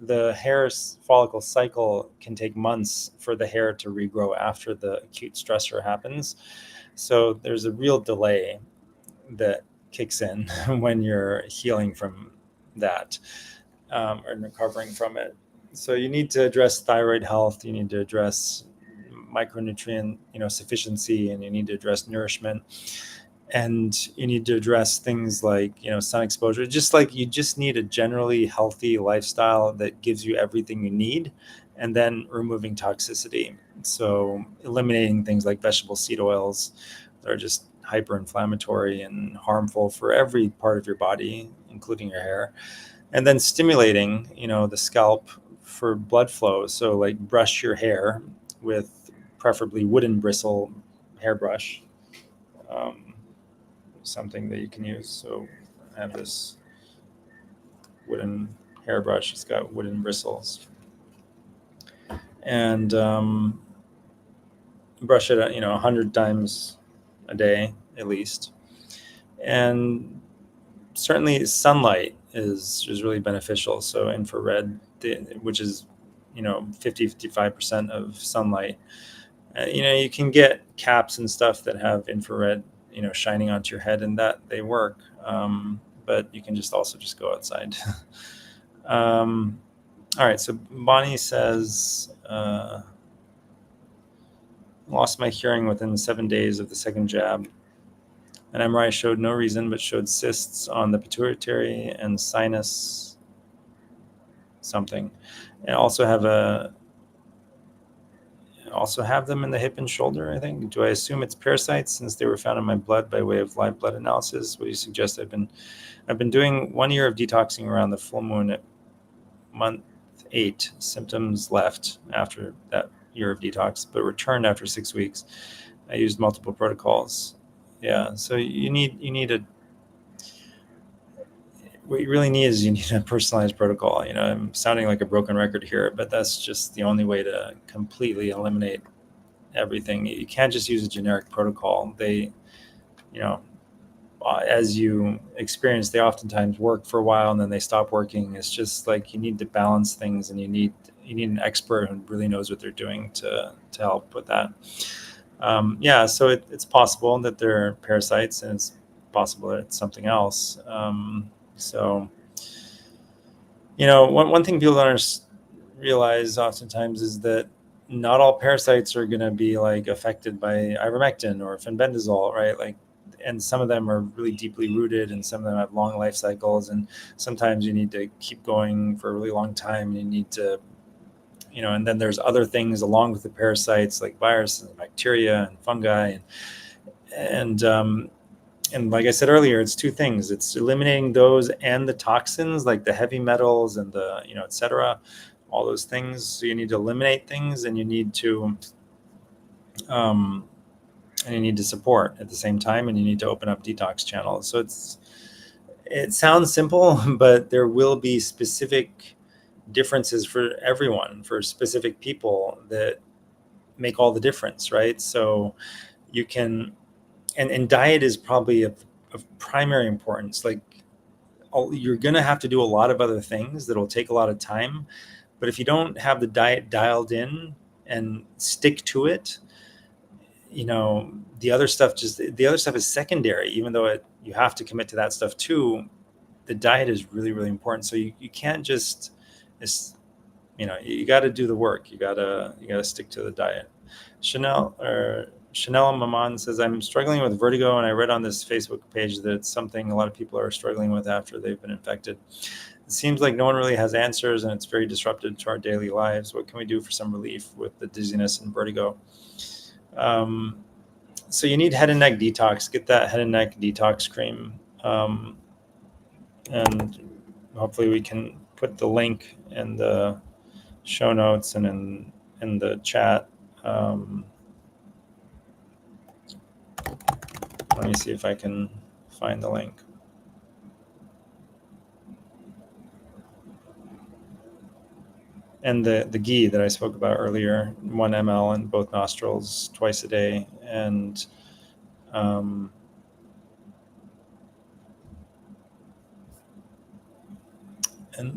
the hair follicle cycle can take months for the hair to regrow after the acute stressor happens. So there's a real delay that kicks in when you're healing from that and recovering from it. So you need to address thyroid health. You need to address micronutrient, sufficiency, and you need to address nourishment. And you need to address things like, sun exposure. Just like you just need a generally healthy lifestyle that gives you everything you need, and then removing toxicity. So eliminating things like vegetable seed oils that are just hyper-inflammatory and harmful for every part of your body, including your hair. And then stimulating, the scalp for blood flow. So like brush your hair with preferably wooden bristle hairbrush. Something that you can use. So I have this wooden hairbrush. It's got wooden bristles, and brush it 100 times a day at least. And certainly sunlight is really beneficial. So infrared, which is 55% of sunlight. You can get caps and stuff that have infrared shining onto your head, and that they work. but you can just also just go outside. All right, so Bonnie says, lost my hearing within 7 days of the second jab. An MRI showed no reason, but showed cysts on the pituitary and sinus something. And also have them in the hip and shoulder, I think. Do I assume it's parasites since they were found in my blood by way of live blood analysis? What do you suggest? I've been doing 1 year of detoxing around the full moon at month 8. Symptoms left after that year of detox, but returned after 6 weeks. I used multiple protocols. Yeah, so what you really need is you need a personalized protocol. I'm sounding like a broken record here, but that's just the only way to completely eliminate everything. You can't just use a generic protocol. As you experience, they oftentimes work for a while and then they stop working. It's just like you need to balance things, and you need an expert who really knows what they're doing to help with that. So it's possible that they're parasites, and it's possible that it's something else. One thing people don't realize oftentimes is that not all parasites are going to be like affected by ivermectin or fenbendazole, right? Like, and some of them are really deeply rooted, and some of them have long life cycles, and sometimes you need to keep going for a really long time. You need to, and then there's other things along with the parasites like viruses and bacteria and fungi, and like I said earlier, it's two things. It's eliminating those and the toxins like the heavy metals and the, et cetera, all those things. So you need to eliminate things, and you need to support at the same time, and you need to open up detox channels. So it sounds simple, but there will be specific differences for everyone, for specific people, that make all the difference, right? So you can, and diet is probably of primary importance. Like, you're going to have to do a lot of other things that'll take a lot of time, but if you don't have the diet dialed in and stick to it, the other stuff is secondary. Even though you have to commit to that stuff too, the diet is really, really important. So you can't just, you got to do the work. You got to stick to the diet. Chanel Maman says, I'm struggling with vertigo, and I read on this Facebook page that it's something a lot of people are struggling with after they've been infected. It seems like no one really has answers, and it's very disruptive to our daily lives. What can we do for some relief with the dizziness and vertigo? So you need head and neck detox. Get that head and neck detox cream. And hopefully we can put the link in the show notes and in the chat. Let me see if I can find the link. And the ghee that I spoke about earlier, 1 ml in both nostrils twice a day, and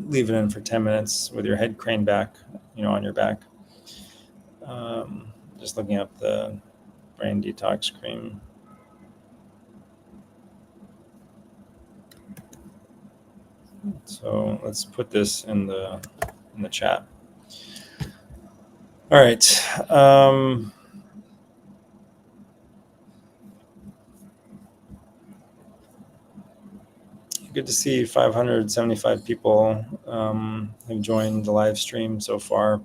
leave it in for 10 minutes with your head craned back, on your back. Just looking up the brain detox cream. So let's put this in the chat. All right. Good to see 575 people have joined the live stream so far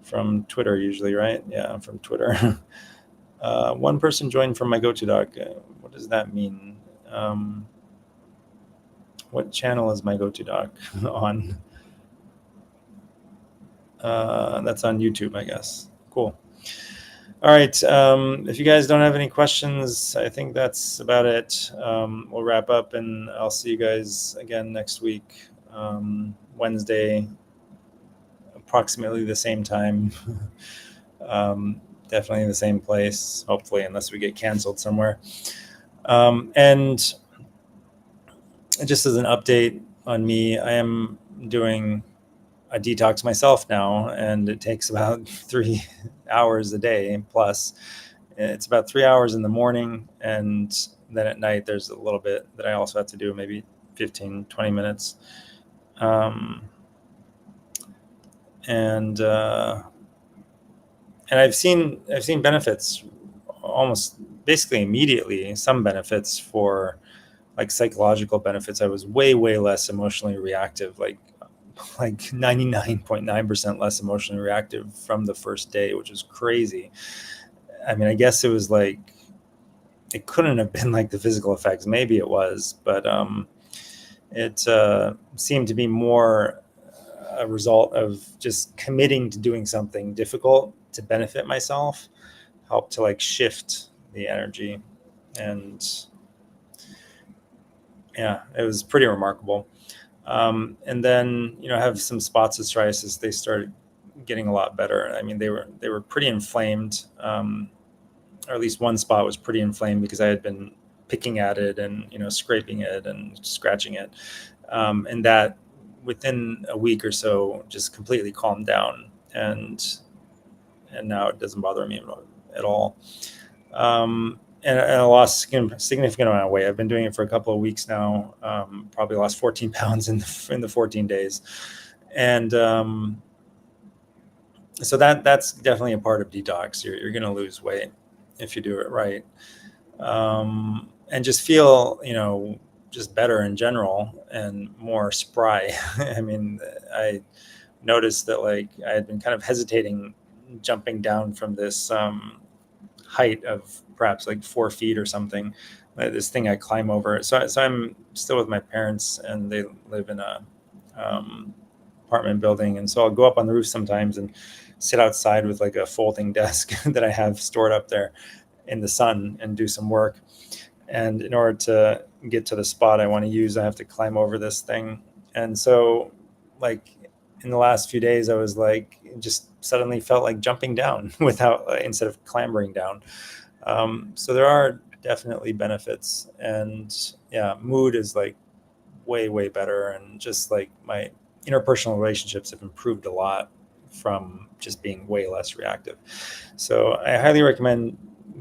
from Twitter usually, right? Yeah, from Twitter. One person joined from my GoToDoc. What does that mean? What channel is my GoToDoc on? That's on YouTube, I guess. Cool. All right. If you guys don't have any questions, I think that's about it. We'll wrap up, and I'll see you guys again next week, Wednesday, approximately the same time. Definitely the same place, hopefully, unless we get canceled somewhere. And just as an update on me, I am doing a detox myself now, and it takes about 3 hours a day plus. It's about 3 hours in the morning, and then at night there's a little bit that I also have to do, maybe 15, 20 minutes. And I've seen benefits almost basically immediately. Some benefits for like psychological benefits. I was way less emotionally reactive, like 99.9% less emotionally reactive from the first day, which is crazy. I mean, I guess it was like, it couldn't have been like the physical effects. Maybe it was, but it seemed to be more a result of just committing to doing something difficult to benefit myself, help to like shift the energy. And yeah, it was pretty remarkable. And then, I have some spots of psoriasis. They started getting a lot better. I mean, they were pretty inflamed, or at least one spot was pretty inflamed because I had been picking at it and, scraping it and scratching it. And that within a week or so just completely calmed down, and now it doesn't bother me at all. And I lost a significant amount of weight. I've been doing it for a couple of weeks now. Probably lost 14 pounds in the 14 days. And so that's definitely a part of detox. You're going to lose weight if you do it right. And just feel, just better in general and more spry. I mean, I noticed that like I had been kind of hesitating jumping down from this height of perhaps like 4 feet or something, this thing I climb over. So I'm still with my parents, and they live in a apartment building, and so I'll go up on the roof sometimes and sit outside with like a folding desk that I have stored up there in the sun and do some work. And in order to get to the spot I want to use, I have to climb over this thing. And so like in the last few days, I was like, just suddenly felt like jumping down without, instead of clambering down. So there are definitely benefits, and yeah, mood is like way better. And just like my interpersonal relationships have improved a lot from just being way less reactive. So I highly recommend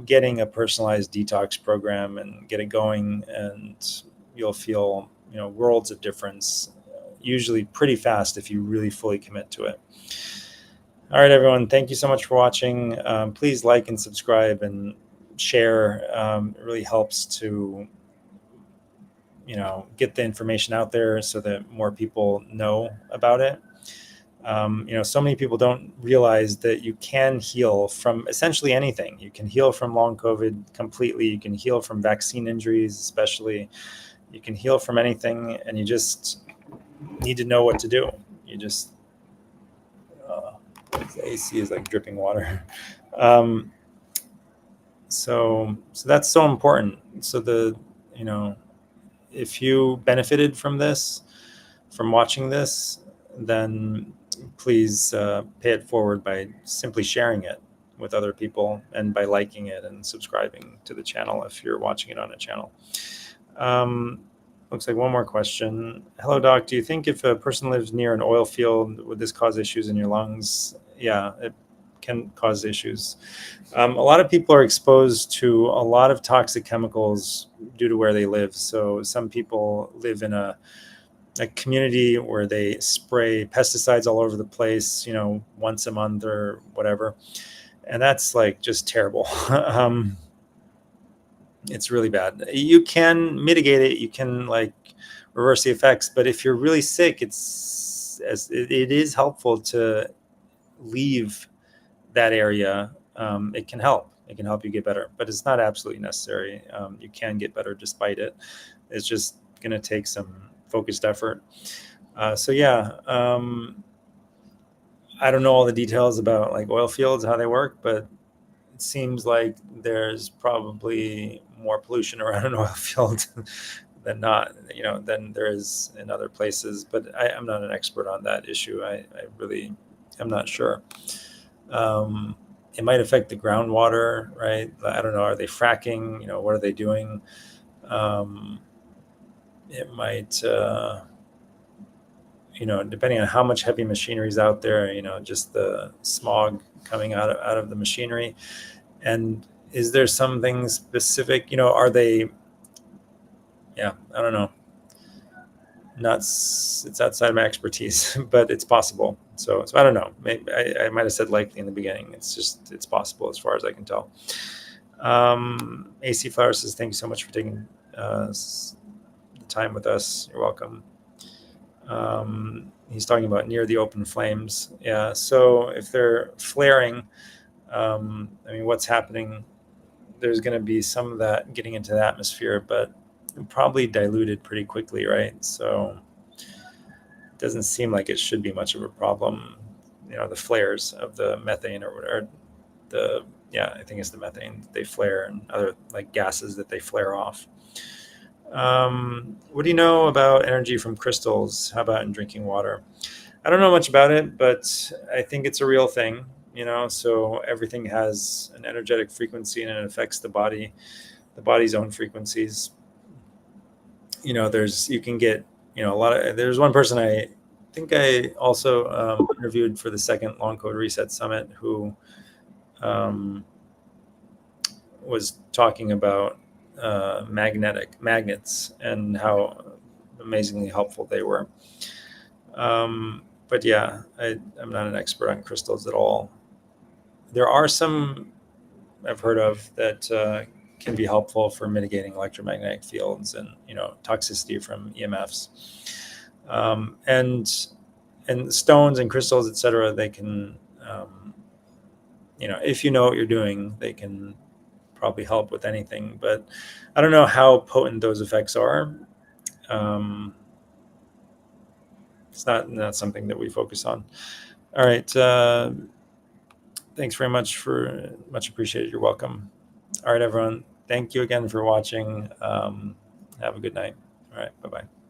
getting a personalized detox program and get it going, and you'll feel, worlds of difference, usually pretty fast if you really fully commit to it. All right, everyone. Thank you so much for watching. Please like and subscribe and share. It really helps to, get the information out there so that more people know about it. So many people don't realize that you can heal from essentially anything. You can heal from long COVID completely. You can heal from vaccine injuries, especially. You can heal from anything, and you just need to know what to do. You just, the AC is like dripping water. So that's so important. So if you benefited from watching this, then please pay it forward by simply sharing it with other people, and by liking it and subscribing to the channel if you're watching it on a channel. Looks like one more question. Hello, Doc. Do you think if a person lives near an oil field, would this cause issues in your lungs? Yeah, it can cause issues. A lot of people are exposed to a lot of toxic chemicals due to where they live. So some people live in a community where they spray pesticides all over the place, once a month or whatever. And that's like just terrible. It's really bad. You can mitigate it. You can like reverse the effects. But if you're really sick, it is helpful to leave that area. It can help. It can help you get better, but it's not absolutely necessary. You can get better despite it. It's just going to take some focused effort. So yeah, I don't know all the details about like oil fields, how they work, but it seems like there's probably more pollution around an oil field than not, than there is in other places. But I'm not an expert on that issue. I really am not sure. It might affect the groundwater, right? I don't know. Are they fracking? What are they doing? It might, depending on how much heavy machinery is out there, just the smog coming out of the machinery. And is there something specific, are they, yeah, I don't know. it's outside my expertise, but it's possible. So I don't know. Maybe I might have said likely in the beginning. It's possible as far as I can tell. AC Flower says, thank you so much for taking the time with us. You're welcome. He's talking about near the open flames. Yeah. So if they're flaring, I mean, what's happening? There's going to be some of that getting into the atmosphere, but probably diluted pretty quickly, right? So it doesn't seem like it should be much of a problem. The flares of the methane or I think it's the methane they flare, and other like gases that they flare off. What do you know about energy from crystals? How about in drinking water? I don't know much about it, but I think it's a real thing. So everything has an energetic frequency, and it affects the body's own frequencies. You can get a lot of. There's one person I think I also interviewed for the second Long Code Reset Summit who was talking about magnets and how amazingly helpful they were. But yeah, I'm not an expert on crystals at all. There are some I've heard of that can be helpful for mitigating electromagnetic fields and toxicity from EMFs. And stones and crystals, etc. They can, if you know what you're doing, they can probably help with anything. But I don't know how potent those effects are. It's not something that we focus on. All right. Thanks very much. Much appreciated. You're welcome. All right, everyone. Thank you again for watching. Have a good night. All right. Bye-bye.